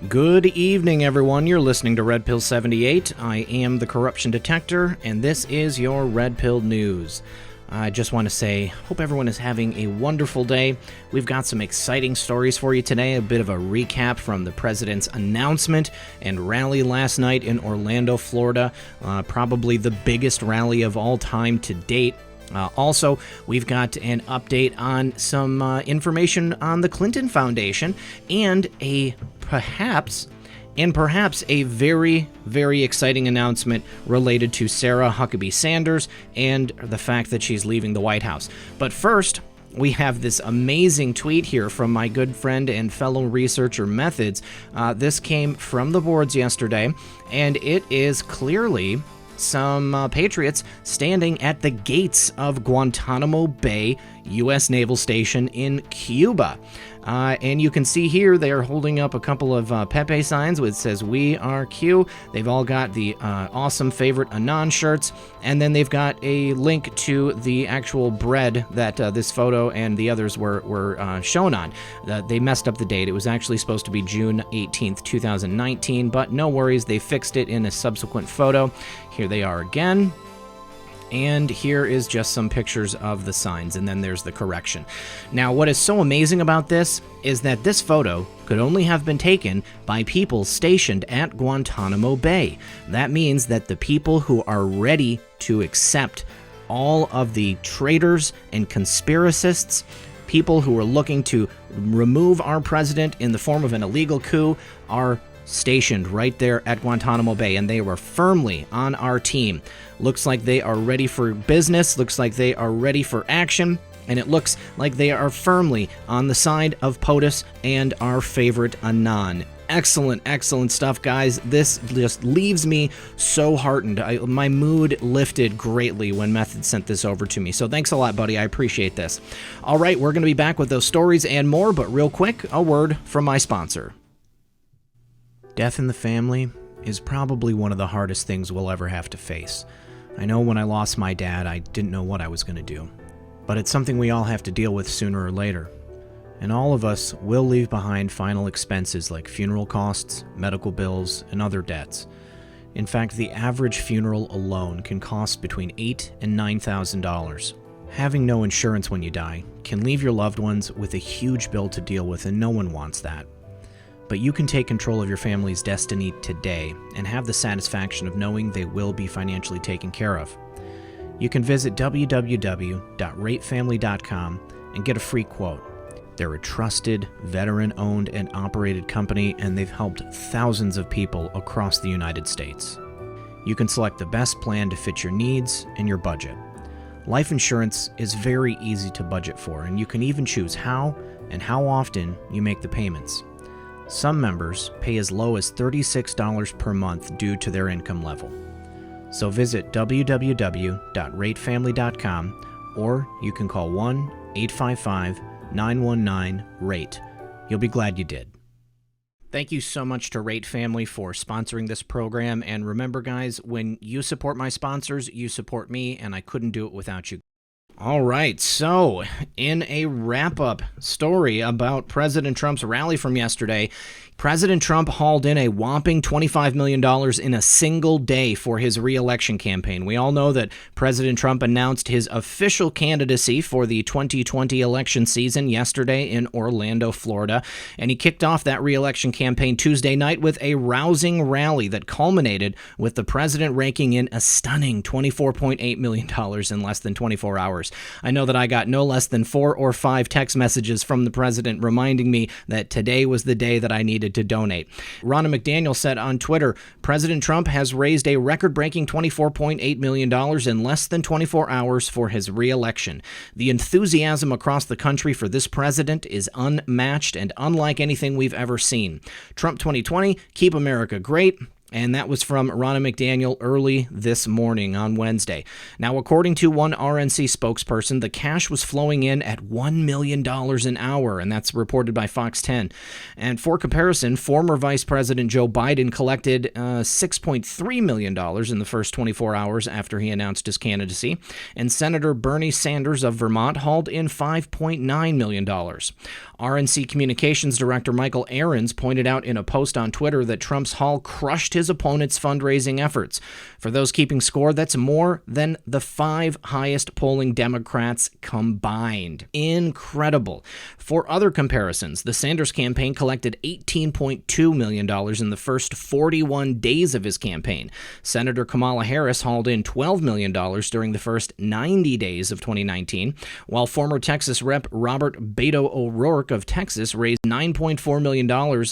Good evening, everyone. You're listening to Red Pill 78. I am the Corruption Detector, and this is your Red Pill News. I just want to say, hope everyone is having a wonderful day. We've got some exciting stories for you today, a bit of a recap from the president's announcement and rally last night in Orlando, Florida, probably the biggest rally of all time to date. Also, we've got an update on some information on the Clinton Foundation and perhaps a very, very exciting announcement related to Sara Sanders and the fact that she's leaving the White House. But first, we have this amazing tweet here from my good friend and fellow researcher Methods. This came from the boards yesterday, and it is clearly some patriots standing at the gates of Guantanamo Bay U.S. Naval Station in Cuba. And you can see here they are holding up a couple of Pepe signs which says, "We are Q." They've all got the awesome favorite Anon shirts, and then they've got a link to the actual bread that this photo and the others were shown on. They messed up the date. It was actually supposed to be June 18th, 2019, but no worries. They fixed it in a subsequent photo. Here they are again. And here is just some pictures of the signs, and then there's the correction. Now, what is so amazing about this is that this photo could only have been taken by people stationed at Guantanamo Bay. That means that the people who are ready to accept all of the traitors and conspiracists, people who are looking to remove our president in the form of an illegal coup, are stationed right there at Guantanamo Bay, and they were firmly on our team. Looks like they are ready for business, looks like they are ready for action, and it looks like they are firmly on the side of POTUS and our favorite Anon. Excellent, excellent stuff, guys. This just leaves me so heartened. My mood lifted greatly when Method sent this over to me. So thanks a lot, buddy. I appreciate this. All right, we're going to be back with those stories and more, but real quick, a word from my sponsor. Death in the family is probably one of the hardest things we'll ever have to face. I know when I lost my dad, I didn't know what I was going to do. But it's something we all have to deal with sooner or later. And all of us will leave behind final expenses like funeral costs, medical bills, and other debts. In fact, the average funeral alone can cost between $8,000 and $9,000. Having no insurance when you die can leave your loved ones with a huge bill to deal with, and no one wants that. But you can take control of your family's destiny today and have the satisfaction of knowing they will be financially taken care of. You can visit www.ratefamily.com and get a free quote. They're a trusted, veteran-owned and operated company, and they've helped thousands of people across the United States. You can select the best plan to fit your needs and your budget. Life insurance is very easy to budget for, and you can even choose how and how often you make the payments. Some members pay as low as $36 per month due to their income level. So visit www.ratefamily.com, or you can call 1-855-919-RATE. You'll be glad you did. Thank you so much to Rate Family for sponsoring this program. And remember, guys, when you support my sponsors, you support me, and I couldn't do it without you. All right, so in a wrap-up story about President Trump's rally from yesterday, President Trump hauled in a whopping $25 million in a single day for his re-election campaign. We all know that President Trump announced his official candidacy for the 2020 election season yesterday in Orlando, Florida, and he kicked off that re-election campaign Tuesday night with a rousing rally that culminated with the president raking in a stunning $24.8 million in less than 24 hours. I know that I got no less than 4 or 5 text messages from the president reminding me that today was the day that I needed to donate. Ronna McDaniel said on Twitter, President Trump has raised a record-breaking $24.8 million in less than 24 hours for his re-election. The enthusiasm across the country for this president is unmatched and unlike anything we've ever seen. Trump 2020, keep America great. And that was from Ronna McDaniel early this morning on Wednesday. Now, according to one RNC spokesperson, the cash was flowing in at $1 million an hour, and that's reported by Fox 10. And for comparison, former Vice President Joe Biden collected $6.3 million in the first 24 hours after he announced his candidacy, and Senator Bernie Sanders of Vermont hauled in $5.9 million. RNC Communications Director Michael Ahrens pointed out in a post on Twitter that Trump's haul crushed his opponent's fundraising efforts. For those keeping score, that's more than the 5 highest polling Democrats combined. Incredible. For other comparisons, the Sanders campaign collected $18.2 million in the first 41 days of his campaign. Senator Kamala Harris hauled in $12 million during the first 90 days of 2019, while former Texas Rep. Robert Beto O'Rourke of Texas raised $9.4 million,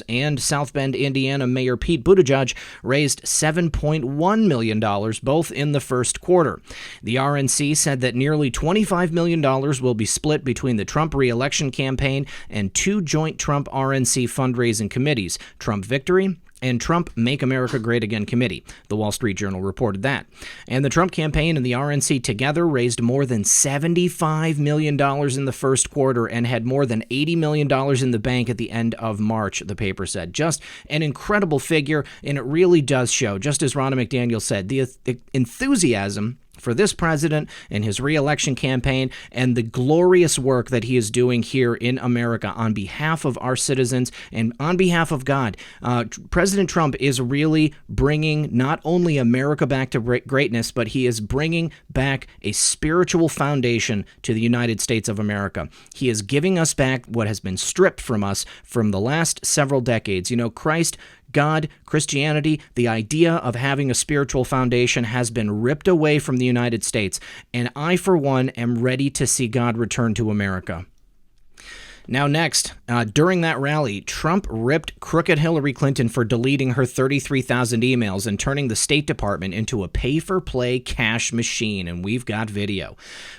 and South Bend, Indiana Mayor Pete Buttigieg raised $7.1 million, both in the first quarter. The RNC said that nearly $25 million will be split between the Trump re-election campaign and 2 joint Trump RNC fundraising committees, Trump Victory and Trump Make America Great Again Committee. The Wall Street Journal reported that. And the Trump campaign and the RNC together raised more than $75 million in the first quarter and had more than $80 million in the bank at the end of March, the paper said. Just an incredible figure, and it really does show, just as Ronna McDaniel said, the enthusiasm for this president and his re-election campaign and the glorious work that he is doing here in America on behalf of our citizens and on behalf of God. President Trump is really bringing not only America back to greatness, but he is bringing back a spiritual foundation to the United States of America. He is giving us back what has been stripped from us from the last several decades. You know, Christ, God, Christianity, the idea of having a spiritual foundation has been ripped away from the United States, and I, for one, am ready to see God return to America. Now next, during that rally, Trump ripped crooked Hillary Clinton for deleting her 33,000 emails and turning the State Department into a pay-for-play cash machine, and we've got video.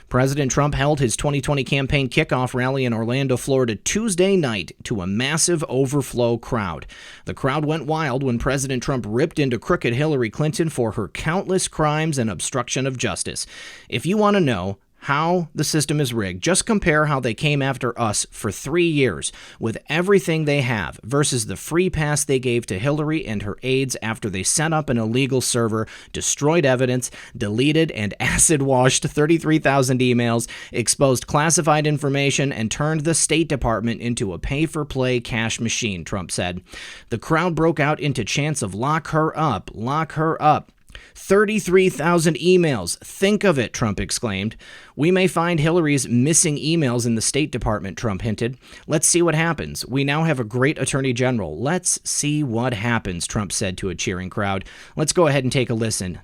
President Trump held his 2020 campaign kickoff rally in Orlando, Florida, Tuesday night to a massive overflow crowd. The crowd went wild when President Trump ripped into crooked Hillary Clinton for her countless crimes and obstruction of justice. If you want to know how the system is rigged, just compare how they came after us for 3 years with everything they have versus the free pass they gave to Hillary and her aides after they set up an illegal server, destroyed evidence, deleted and acid-washed 33,000 emails, exposed classified information, and turned the State Department into a pay-for-play cash machine, Trump said. The crowd broke out into chants of "Lock her up, lock her up." 33,000 emails. Think of it, Trump exclaimed. We may find Hillary's missing emails in the State Department, Trump hinted. Let's see what happens. We now have a great attorney general. Let's see what happens, Trump said to a cheering crowd. Let's go ahead and take a listen.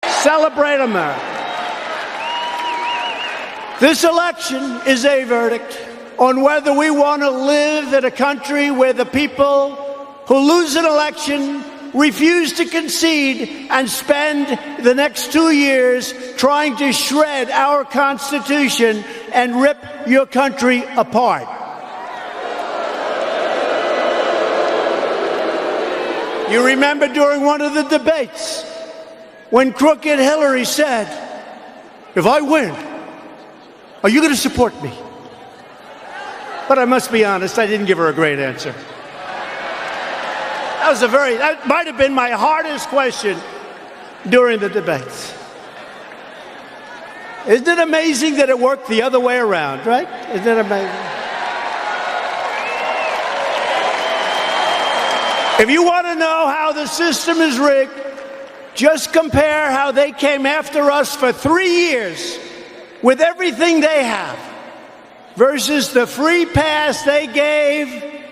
Celebrate America. This election is a verdict on whether we want to live in a country where the people who lose an election refuse to concede and spend the next 2 years trying to shred our Constitution and rip your country apart. You remember during one of the debates when crooked Hillary said, "If I win, are you going to support me?" But I must be honest, I didn't give her a great answer. That might have been my hardest question during the debates. Isn't it amazing that it worked the other way around, right? Isn't it amazing? If you want to know how the system is rigged, just compare how they came after us for 3 years with everything they have versus the free pass they gave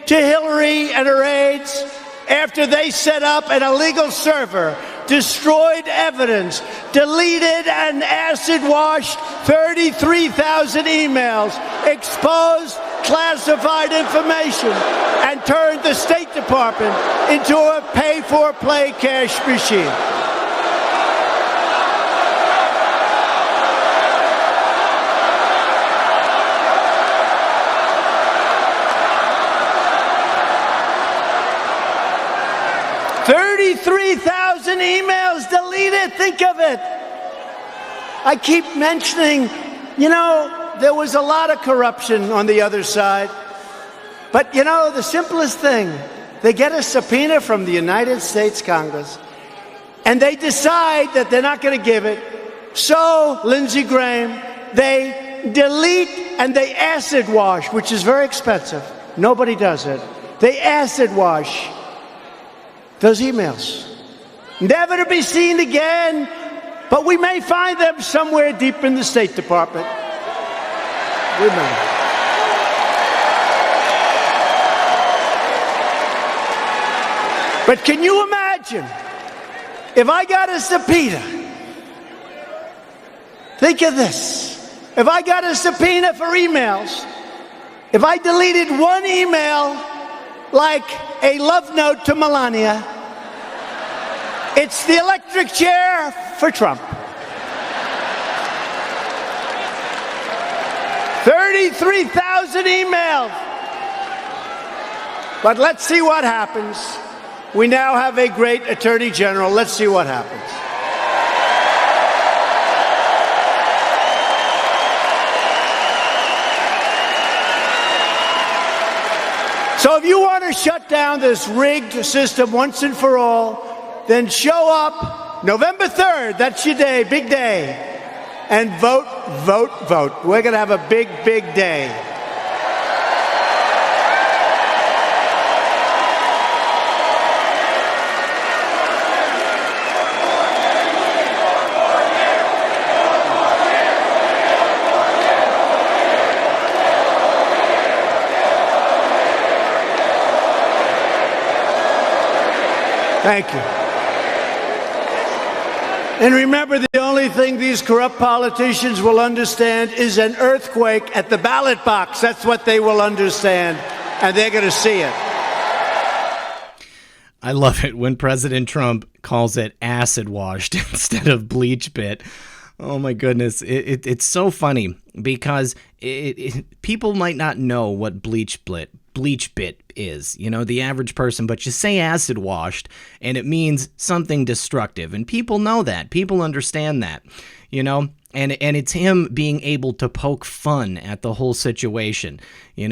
to Hillary and her aides after they set up an illegal server, destroyed evidence, deleted and acid-washed 33,000 emails, exposed classified information, and turned the State Department into a pay-for-play cash machine. 30,000 emails. Delete it. Think of it. I keep mentioning, there was a lot of corruption on the other side. But, the simplest thing, they get a subpoena from the United States Congress, and they decide that they're not going to give it. So, Lindsey Graham, they delete and they acid wash, which is very expensive. Nobody does it. They acid wash those emails, never to be seen again, but we may find them somewhere deep in the State Department. We may. But can you imagine if I got a subpoena? Think of this. If I got a subpoena for emails, if I deleted one email like a love note to Melania, it's the electric chair for Trump. 33,000 emails. But let's see what happens. We now have a great Attorney General. Let's see what happens. So if you want to shut down this rigged system once and for all, then show up November 3rd, that's your day, big day, and vote, vote, vote. We're going to have a big, big day. Thank you. And remember, the only thing these corrupt politicians will understand is an earthquake at the ballot box. That's what they will understand, and they're going to see it. I love it when President Trump calls it acid washed instead of bleach bit. Oh my goodness. It's so funny because people might not know what bleach bit is, the average person, but you say acid washed and it means something destructive. And people know that. People understand that, and it's him being able to poke fun at the whole situation. He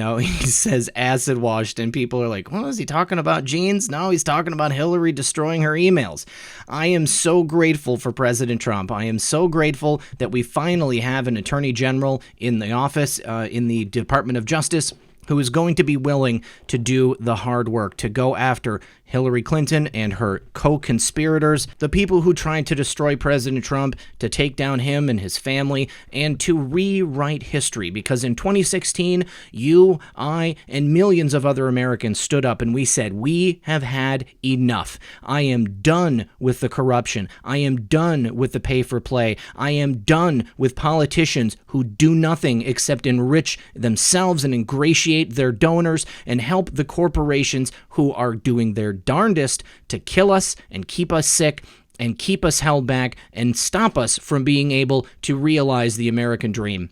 says acid washed and people are like, well, is he talking about jeans? No, he's talking about Hillary destroying her emails. I am so grateful for President Trump. I am so grateful that we finally have an attorney general in the office, in the Department of Justice, who is going to be willing to do the hard work, to go after Hillary Clinton and her co-conspirators, the people who tried to destroy President Trump, to take down him and his family, and to rewrite history. Because in 2016, you, I, and millions of other Americans stood up and we said, we have had enough. I am done with the corruption. I am done with the pay for play. I am done with politicians who do nothing except enrich themselves and ingratiate their donors and help the corporations who are doing their darndest to kill us and keep us sick and keep us held back and stop us from being able to realize the American dream.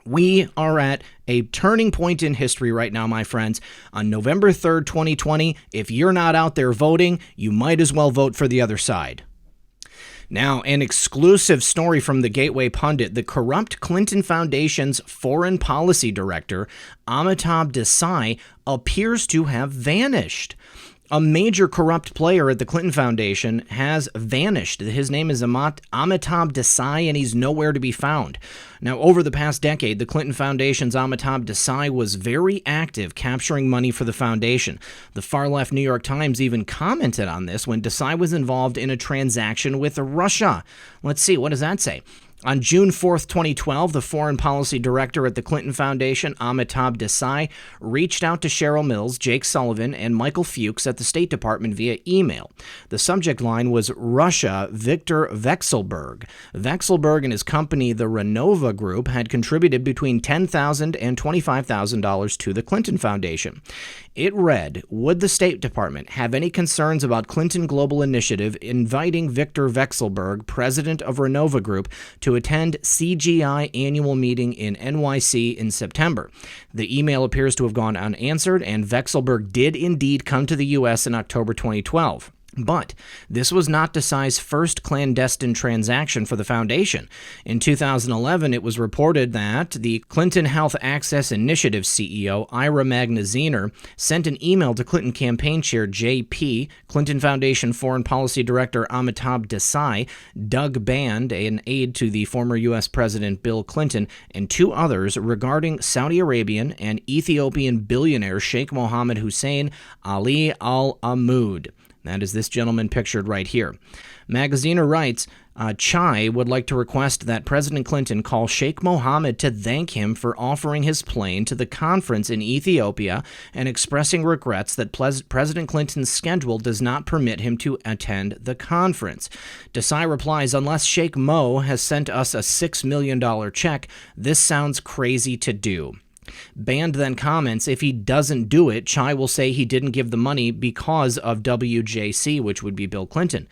We are at a turning point in history right now, my friends. On November 3rd, 2020, if you're not out there voting, you might as well vote for the other side. Now, an exclusive story from the Gateway Pundit. The corrupt Clinton Foundation's foreign policy director, Amitabh Desai, appears to have vanished. A major corrupt player at the Clinton Foundation has vanished. His name is Amitabh Desai, and he's nowhere to be found. Now, over the past decade, the Clinton Foundation's Amitabh Desai was very active capturing money for the foundation. The far-left New York Times even commented on this when Desai was involved in a transaction with Russia. Let's see, what does that say? On June 4th, 2012, the foreign policy director at the Clinton Foundation, Amitabh Desai, reached out to Cheryl Mills, Jake Sullivan, and Michael Fuchs at the State Department via email. The subject line was Russia, Viktor Vekselberg. Vekselberg and his company, the Renova Group, had contributed between $10,000 and $25,000 to the Clinton Foundation. It read, would the State Department have any concerns about Clinton Global Initiative inviting Viktor Vekselberg, president of Renova Group, to attend CGI annual meeting in NYC in September? The email appears to have gone unanswered, and Vekselberg did indeed come to the U.S. in October 2012. But this was not Desai's first clandestine transaction for the foundation. In 2011, it was reported that the Clinton Health Access Initiative CEO, Ira Magaziner, sent an email to Clinton campaign chair JP, Clinton Foundation Foreign Policy Director Amitabh Desai, Doug Band, an aide to the former U.S. President Bill Clinton, and two others regarding Saudi Arabian and Ethiopian billionaire Sheikh Mohammed Hussein Ali Al Ahmoud. That is this gentleman pictured right here. Magaziner writes, Chai would like to request that President Clinton call Sheikh Mohammed to thank him for offering his plane to the conference in Ethiopia and expressing regrets that President Clinton's schedule does not permit him to attend the conference. Desai replies, unless Sheikh Mo has sent us a $6 million check, this sounds crazy to do. Band then comments, if he doesn't do it, Chai will say he didn't give the money because of WJC, which would be Bill Clinton.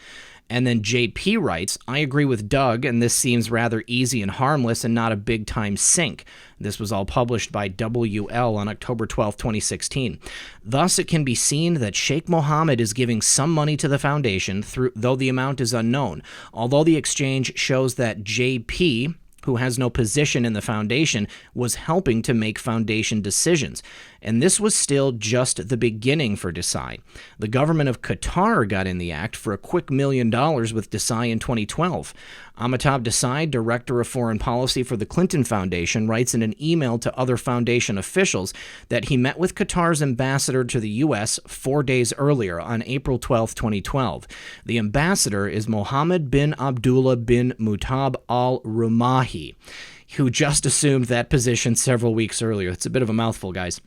And then JP writes, I agree with Doug, and this seems rather easy and harmless and not a big-time sink. This was all published by WL on October 12, 2016. Thus, it can be seen that Sheikh Mohammed is giving some money to the foundation, though the amount is unknown. Although the exchange shows that JP, who has no position in the foundation, was helping to make foundation decisions. And this was still just the beginning for Desai. The government of Qatar got in the act for a quick $1 million with Desai in 2012. Amitabh Desai, Director of Foreign Policy for the Clinton Foundation, writes in an email to other foundation officials that he met with Qatar's ambassador to the U.S. 4 days earlier on April 12, 2012. The ambassador is Mohammed bin Abdullah bin Mutab al-Rumahi, who just assumed that position several weeks earlier. It's a bit of a mouthful, guys.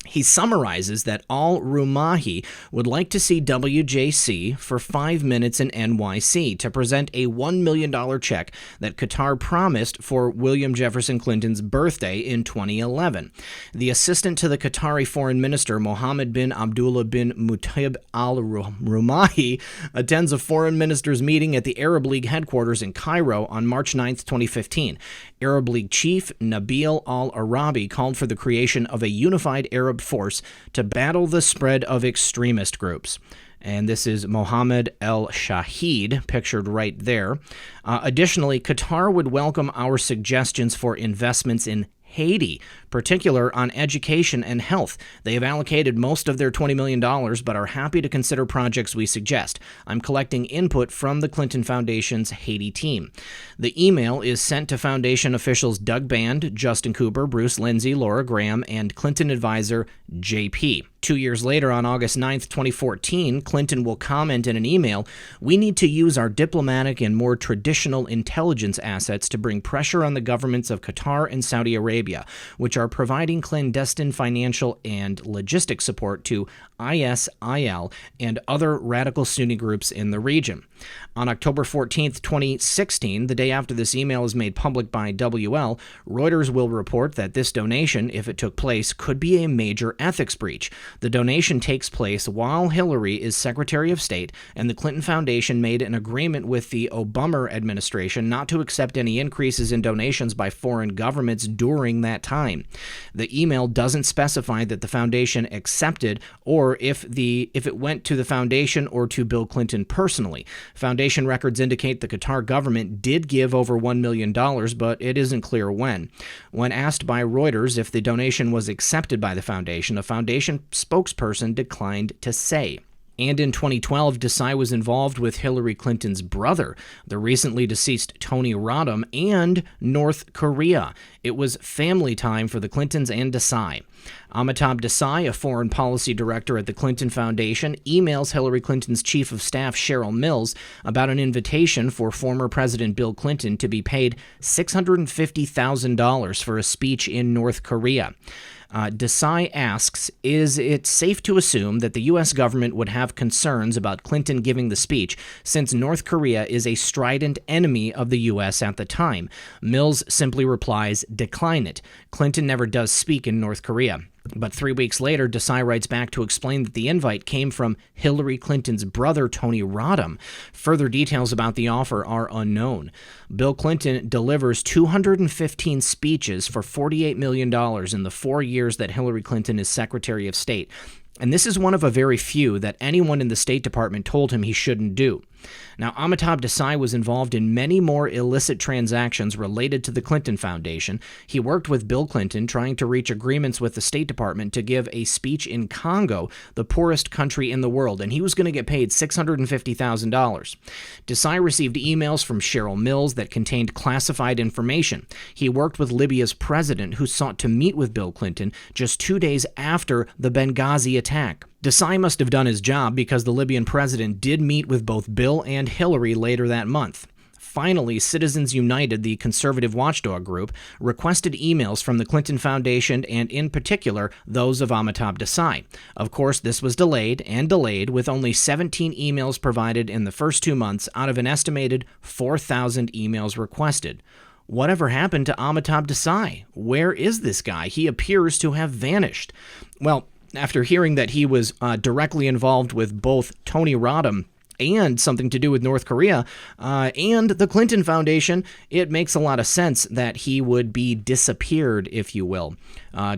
He summarizes that al-Rumahi would like to see WJC for 5 minutes in NYC to present a $1 million check that Qatar promised for William Jefferson Clinton's birthday in 2011. The assistant to the Qatari foreign minister, Mohammed bin Abdullah bin Mutib al-Rumahi, attends a foreign ministers meeting at the Arab League headquarters in Cairo on March 9, 2015. Arab League chief Nabil al-Arabi called for the creation of a unified Arab force to battle the spread of extremist groups. And this is Mohammed El Shahid, pictured right there. Additionally, Qatar would welcome our suggestions for investments in Haiti, particular on education and health. They have allocated most of their $20 million, but are happy to consider projects we suggest. I'm collecting input from the Clinton Foundation's Haiti team. The email is sent to Foundation officials Doug Band, Justin Cooper, Bruce Lindsay, Laura Graham, and Clinton advisor JP. 2 years later, on August 9, 2014, Clinton will comment in an email, we need to use our diplomatic and more traditional intelligence assets to bring pressure on the governments of Qatar and Saudi Arabia, which are providing clandestine financial and logistic support to ISIL and other radical Sunni groups in the region. On October 14, 2016, the day after this email is made public by WL, Reuters will report that this donation, if it took place, could be a major ethics breach. The donation takes place while Hillary is Secretary of State, and the Clinton Foundation made an agreement with the Obama administration not to accept any increases in donations by foreign governments during that time. The email doesn't specify that the foundation accepted or if it went to the foundation or to Bill Clinton personally. Foundation records indicate the Qatar government did give over $1 million, but it isn't clear when. When asked by Reuters if the donation was accepted by the foundation, a foundation spokesperson declined to say. And in 2012, Desai was involved with Hillary Clinton's brother, the recently deceased Tony Rodham, and North Korea. It was family time for the Clintons and Desai. Amitabh Desai, a foreign policy director at the Clinton Foundation, emails Hillary Clinton's chief of staff, Cheryl Mills, about an invitation for former President Bill Clinton to be paid $650,000 for a speech in North Korea. Desai asks, is it safe to assume that the U.S. government would have concerns about Clinton giving the speech since North Korea is a strident enemy of the U.S. at the time? Mills simply replies, decline it. Clinton never does speak in North Korea. But 3 weeks later, Desai writes back to explain that the invite came from Hillary Clinton's brother, Tony Rodham. Further details about the offer are unknown. Bill Clinton delivers 215 speeches for $48 million in the 4 years that Hillary Clinton is Secretary of State. And this is one of a very few that anyone in the State Department told him he shouldn't do. Now, Amitabh Desai was involved in many more illicit transactions related to the Clinton Foundation. He worked with Bill Clinton, trying to reach agreements with the State Department to give a speech in Congo, the poorest country in the world, and he was going to get paid $650,000. Desai received emails from Cheryl Mills that contained classified information. He worked with Libya's president, who sought to meet with Bill Clinton just 2 days after the Benghazi attack. Desai must have done his job because the Libyan president did meet with both Bill and Hillary later that month. Finally, Citizens United, the conservative watchdog group, requested emails from the Clinton Foundation and, in particular, those of Amitabh Desai. Of course, this was delayed, with only 17 emails provided in the first 2 months out of an estimated 4,000 emails requested. Whatever happened to Amitabh Desai? Where is this guy? He appears to have vanished. Well, after hearing that he was directly involved with both Tony Rodham and something to do with North Korea and the Clinton Foundation, it makes a lot of sense that he would be disappeared, if you will.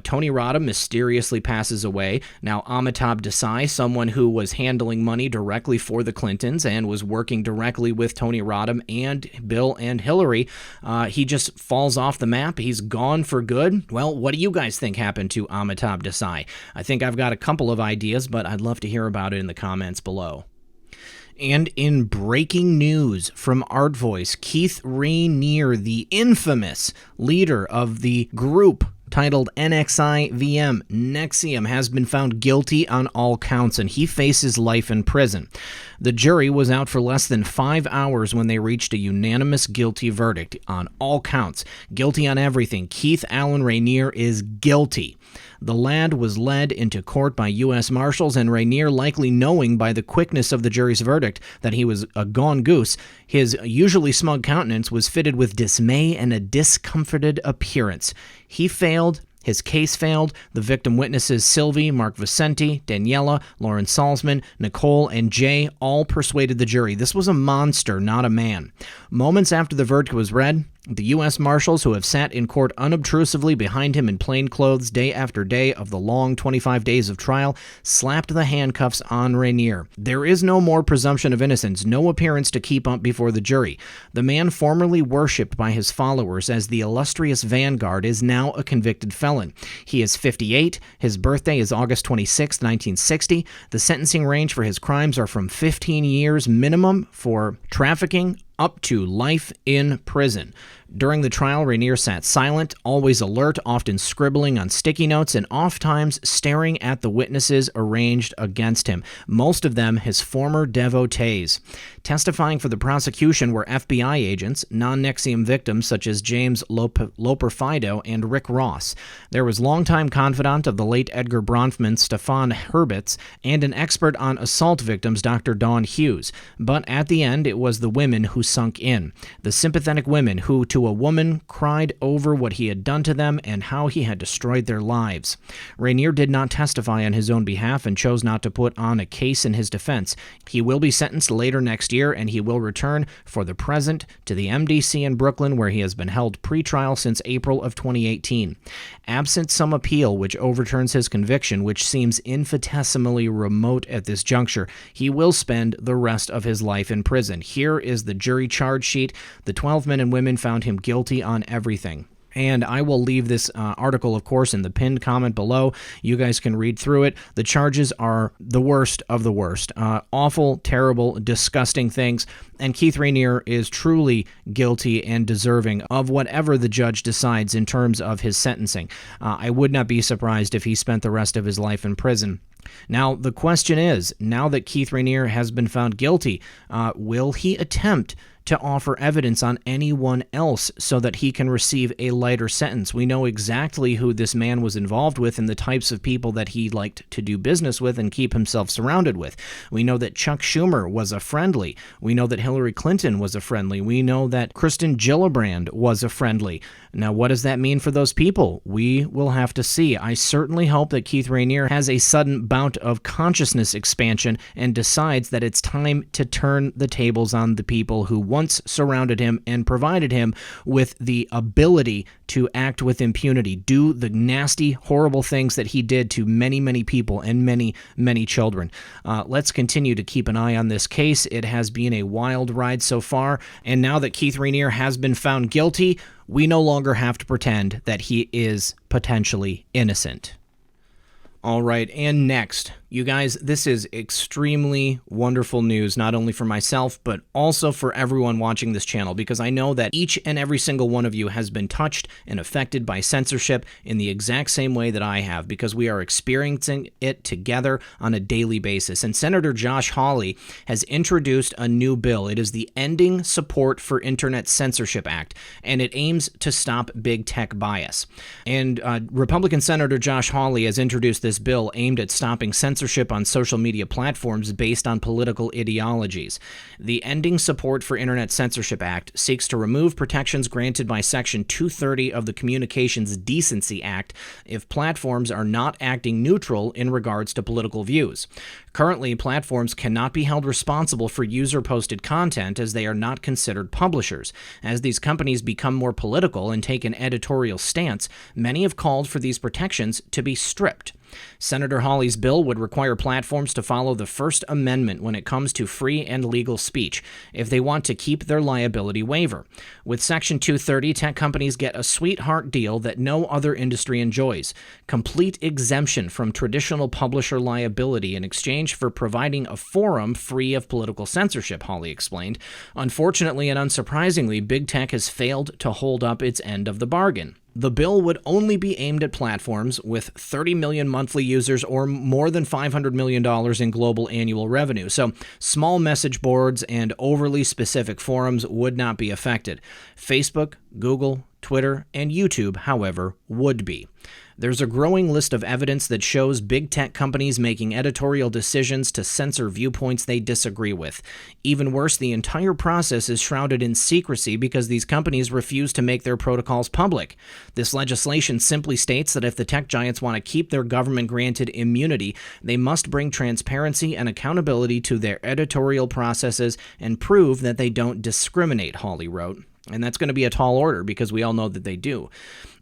Tony Rodham mysteriously passes away. Now, Amitabh Desai, someone who was handling money directly for the Clintons and was working directly with Tony Rodham and Bill and Hillary, he just falls off the map. He's gone for good. Well, what do you guys think happened to Amitabh Desai? I think I've got a couple of ideas, but I'd love to hear about it in the comments below. And in breaking news from Art Voice, Keith Raniere, the infamous leader of the group titled NXIVM, NXIVM, has been found guilty on all counts, and he faces life in prison. The jury was out for less than 5 hours when they reached a unanimous guilty verdict on all counts. Guilty on everything. Keith Allen Raniere is guilty. The lad was led into court by U.S. Marshals, and Raniere, likely knowing by the quickness of the jury's verdict that he was a gone goose, his usually smug countenance was fitted with dismay and a discomforted appearance. He failed. His case failed. The victim witnesses Sylvie, Mark Vicente, Daniela, Lauren Salzman, Nicole, and Jay all persuaded the jury this was a monster, not a man. Moments after the verdict was read, the U.S. Marshals, who have sat in court unobtrusively behind him in plain clothes day after day of the long 25 days of trial, slapped the handcuffs on Raniere. There is no more presumption of innocence, no appearance to keep up before the jury. The man formerly worshipped by his followers as the illustrious vanguard is now a convicted felon. He is 58. His birthday is August 26, 1960. The sentencing range for his crimes are from 15 years minimum for trafficking up to life in prison. During the trial, Raniere sat silent, always alert, often scribbling on sticky notes, and oftentimes staring at the witnesses arranged against him, most of them his former devotees. Testifying for the prosecution were FBI agents, non-NXIVM victims such as James Loper-Fido and Rick Ross. There was longtime confidant of the late Edgar Bronfman, Stefan Herbitz, and an expert on assault victims, Dr. Dawn Hughes. But at the end, it was the women who sunk in. The sympathetic women who, to a woman, cried over what he had done to them and how he had destroyed their lives. Raniere did not testify on his own behalf and chose not to put on a case in his defense. He will be sentenced later next year, and he will return for the present to the MDC in Brooklyn, where he has been held pre-trial since April of 2018. Absent some appeal which overturns his conviction, which seems infinitesimally remote at this juncture, he will spend the rest of his life in prison. Here is the jury charge sheet. The 12 men and women found him guilty on everything. And I will leave this article, of course, in the pinned comment below. You guys can read through it. The charges are the worst of the worst. Awful, terrible, disgusting things. And Keith Raniere is truly guilty and deserving of whatever the judge decides in terms of his sentencing. I would not be surprised if he spent the rest of his life in prison. Now, the question is, now that Keith Raniere has been found guilty, will he attempt to offer evidence on anyone else so that he can receive a lighter sentence? We know exactly who this man was involved with and the types of people that he liked to do business with and keep himself surrounded with. We know that Chuck Schumer was a friendly. We know that Hillary Clinton was a friendly. We know that Kristen Gillibrand was a friendly. Now, what does that mean for those people? We will have to see. I certainly hope that Keith Raniere has a sudden bout of consciousness expansion and decides that it's time to turn the tables on the people who once surrounded him and provided him with the ability to act with impunity, do the nasty, horrible things that he did to many, many people and many, many children. Let's continue to keep an eye on this case. It has been a wild ride so far, and now that Keith Raniere has been found guilty, we no longer have to pretend that he is potentially innocent. All right, and next, you guys, this is extremely wonderful news, not only for myself, but also for everyone watching this channel, because I know that each and every single one of you has been touched and affected by censorship in the exact same way that I have, because we are experiencing it together on a daily basis. And Senator Josh Hawley has introduced a new bill. It is the Ending Support for Internet Censorship Act, and it aims to stop big tech bias. And Republican Senator Josh Hawley has introduced this bill aimed at stopping censorship on social media platforms based on political ideologies. The Ending Support for Internet Censorship Act seeks to remove protections granted by Section 230 of the Communications Decency Act if platforms are not acting neutral in regards to political views. Currently, platforms cannot be held responsible for user-posted content as they are not considered publishers. As these companies become more political and take an editorial stance, many have called for these protections to be stripped. Senator Hawley's bill would require platforms to follow the First Amendment when it comes to free and legal speech if they want to keep their liability waiver. With Section 230, tech companies get a sweetheart deal that no other industry enjoys: complete exemption from traditional publisher liability in exchange for providing a forum free of political censorship, Hawley explained. Unfortunately and unsurprisingly, big tech has failed to hold up its end of the bargain. The bill would only be aimed at platforms with 30 million monthly users or more than $500 million in global annual revenue. So small message boards and overly specific forums would not be affected. Facebook, Google, Twitter, and YouTube, however, would be. There's a growing list of evidence that shows big tech companies making editorial decisions to censor viewpoints they disagree with. Even worse, the entire process is shrouded in secrecy because these companies refuse to make their protocols public. This legislation simply states that if the tech giants want to keep their government-granted immunity, they must bring transparency and accountability to their editorial processes and prove that they don't discriminate, Hawley wrote. And that's going to be a tall order because we all know that they do.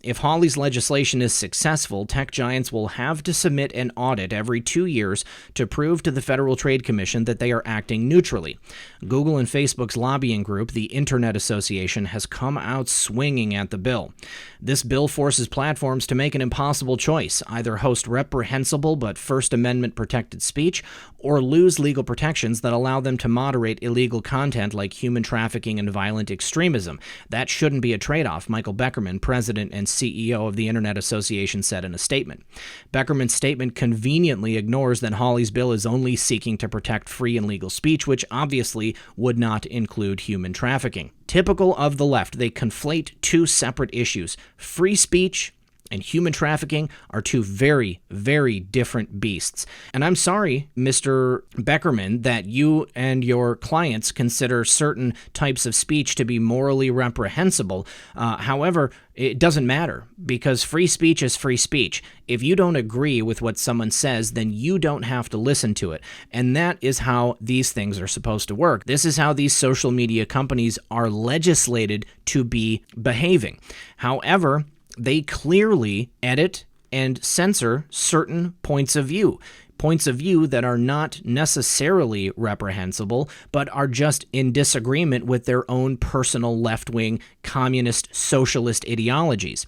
If Hawley's legislation is successful, tech giants will have to submit an audit every 2 years to prove to the Federal Trade Commission that they are acting neutrally. Google and Facebook's lobbying group, the Internet Association, has come out swinging at the bill. This bill forces platforms to make an impossible choice: either host reprehensible but First Amendment protected speech, or lose legal protections that allow them to moderate illegal content like human trafficking and violent extremism. That shouldn't be a trade-off, Michael Beckerman, president and CEO of the Internet Association, said in a statement. Beckerman's statement conveniently ignores that Hawley's bill is only seeking to protect free and legal speech, which obviously would not include human trafficking. Typical of the left, they conflate two separate issues. Free speech and human trafficking are two very, very different beasts. And I'm sorry, Mr. Beckerman, that you and your clients consider certain types of speech to be morally reprehensible. However, it doesn't matter, because free speech is free speech. If you don't agree with what someone says, then you don't have to listen to it. And that is how these things are supposed to work. This is how these social media companies are legislated to be behaving. However, they clearly edit and censor certain points of view that are not necessarily reprehensible, but are just in disagreement with their own personal left-wing communist socialist ideologies.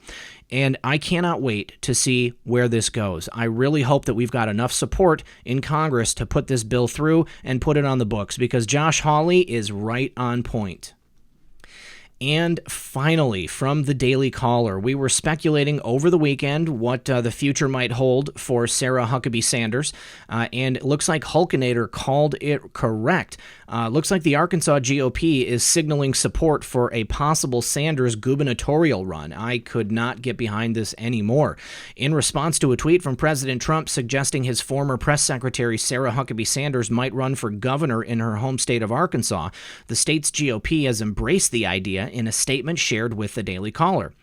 And I cannot wait to see where this goes. I really hope that we've got enough support in Congress to put this bill through and put it on the books, because Josh Hawley is right on point. And finally, from the Daily Caller, we were speculating over the weekend what the future might hold for Sara Sanders, and it looks like Hulkinator called it correct. Looks like the Arkansas GOP is signaling support for a possible Sanders gubernatorial run. I could not get behind this anymore. In response to a tweet from President Trump suggesting his former press secretary Sara Sanders might run for governor in her home state of Arkansas, the state's GOP has embraced the idea in a statement shared with the Daily Caller.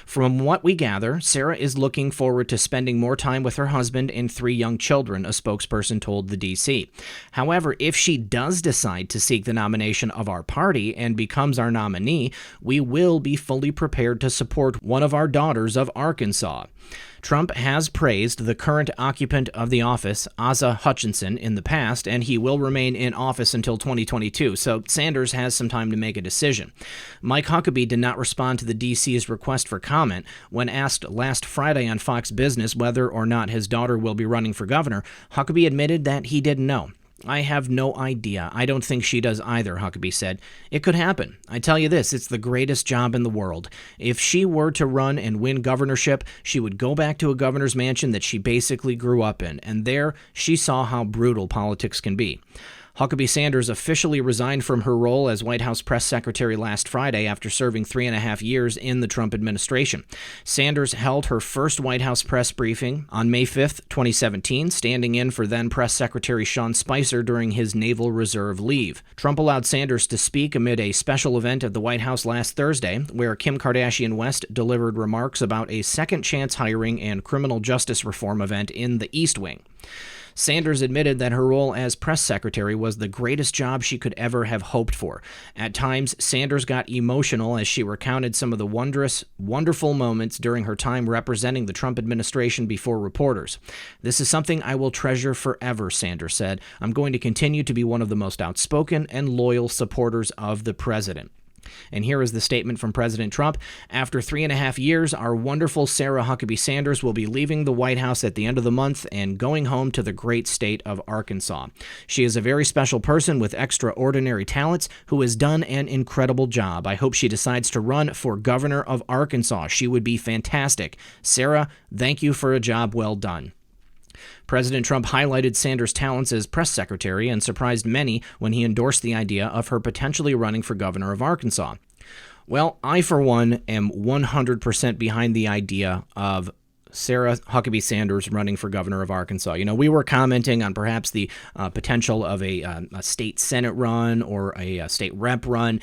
From what we gather, Sara is looking forward to spending more time with her husband and 3 young children, a spokesperson told the DC. However, if she does decide to seek the nomination of our party and becomes our nominee, we will be fully prepared to support one of our daughters of Arkansas. Trump has praised the current occupant of the office, Asa Hutchinson, in the past, and he will remain in office until 2022, so Sanders has some time to make a decision. Mike Huckabee did not respond to the DC's request for comment. When asked last Friday on Fox Business whether or not his daughter will be running for governor, Huckabee admitted that he didn't know. I have no idea. I don't think she does either, Huckabee said. It could happen. I tell you this, it's the greatest job in the world. If she were to run and win governorship, she would go back to a governor's mansion that she basically grew up in, and there she saw how brutal politics can be. Huckabee Sanders officially resigned from her role as White House press secretary last Friday after serving 3.5 years in the Trump administration. Sanders held her first White House press briefing on May 5, 2017, standing in for then press secretary Sean Spicer during his Naval Reserve leave. Trump allowed Sanders to speak amid a special event at the White House last Thursday, where Kim Kardashian West delivered remarks about a second chance hiring and criminal justice reform event in the East Wing. Sanders admitted that her role as press secretary was the greatest job she could ever have hoped for. At times, Sanders got emotional as she recounted some of the wonderful moments during her time representing the Trump administration before reporters. "This is something I will treasure forever," Sanders said. "I'm going to continue to be one of the most outspoken and loyal supporters of the president." And here is the statement from President Trump. "After 3.5 years, our wonderful Sara Huckabee Sanders will be leaving the White House at the end of the month and going home to the great state of Arkansas. She is a very special person with extraordinary talents who has done an incredible job. I hope she decides to run for governor of Arkansas. She would be fantastic. Sara, thank you for a job well done." President Trump highlighted Sanders' talents as press secretary and surprised many when he endorsed the idea of her potentially running for governor of Arkansas. Well, I, for one, am 100% behind the idea of Sara Huckabee Sanders running for governor of Arkansas. You know, we were commenting on perhaps the potential of a state Senate run or a state rep run,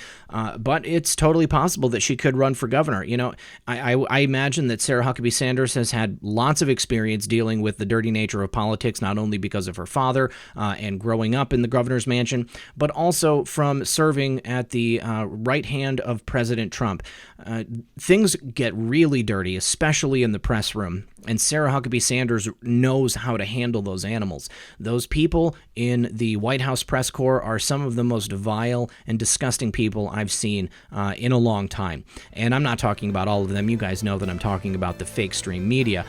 but it's totally possible that she could run for governor. You know, I imagine that Sara Huckabee Sanders has had lots of experience dealing with the dirty nature of politics, not only because of her father and growing up in the governor's mansion, but also from serving at the right hand of President Trump. Things get really dirty, especially in the press room. And Sara Huckabee Sanders knows how to handle those animals. Those people in the White House press corps are some of the most vile and disgusting people I've seen in a long time. And I'm not talking about all of them. You guys know that I'm talking about the fake stream media.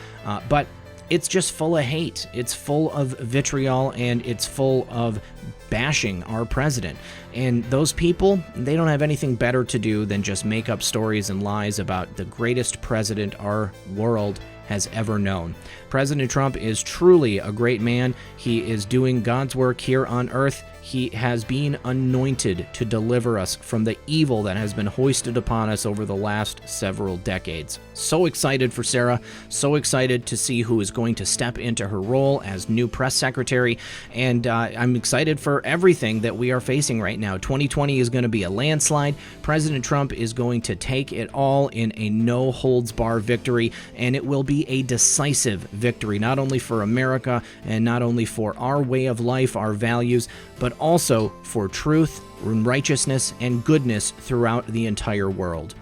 But it's just full of hate. It's full of vitriol, and it's full of bashing our president. And those people, they don't have anything better to do than just make up stories and lies about the greatest president our world has ever known. President Trump is truly a great man. He is doing God's work here on earth. He has been anointed to deliver us from the evil that has been hoisted upon us over the last several decades. So excited for Sara, so excited to see who is going to step into her role as new press secretary, and I'm excited for everything that we are facing right now. 2020 is going to be a landslide. President Trump is going to take it all in a no-holds-barred victory, and it will be a decisive victory, not only for America and not only for our way of life, our values, but also for truth, righteousness, and goodness throughout the entire world.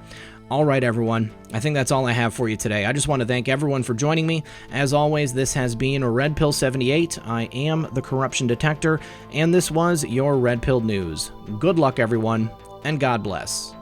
All right, everyone. I think that's all I have for you today. I just want to thank everyone for joining me. As always, this has been Red Pill 78. I am the Corruption Detector, and this was your Red Pill News. Good luck, everyone, and God bless.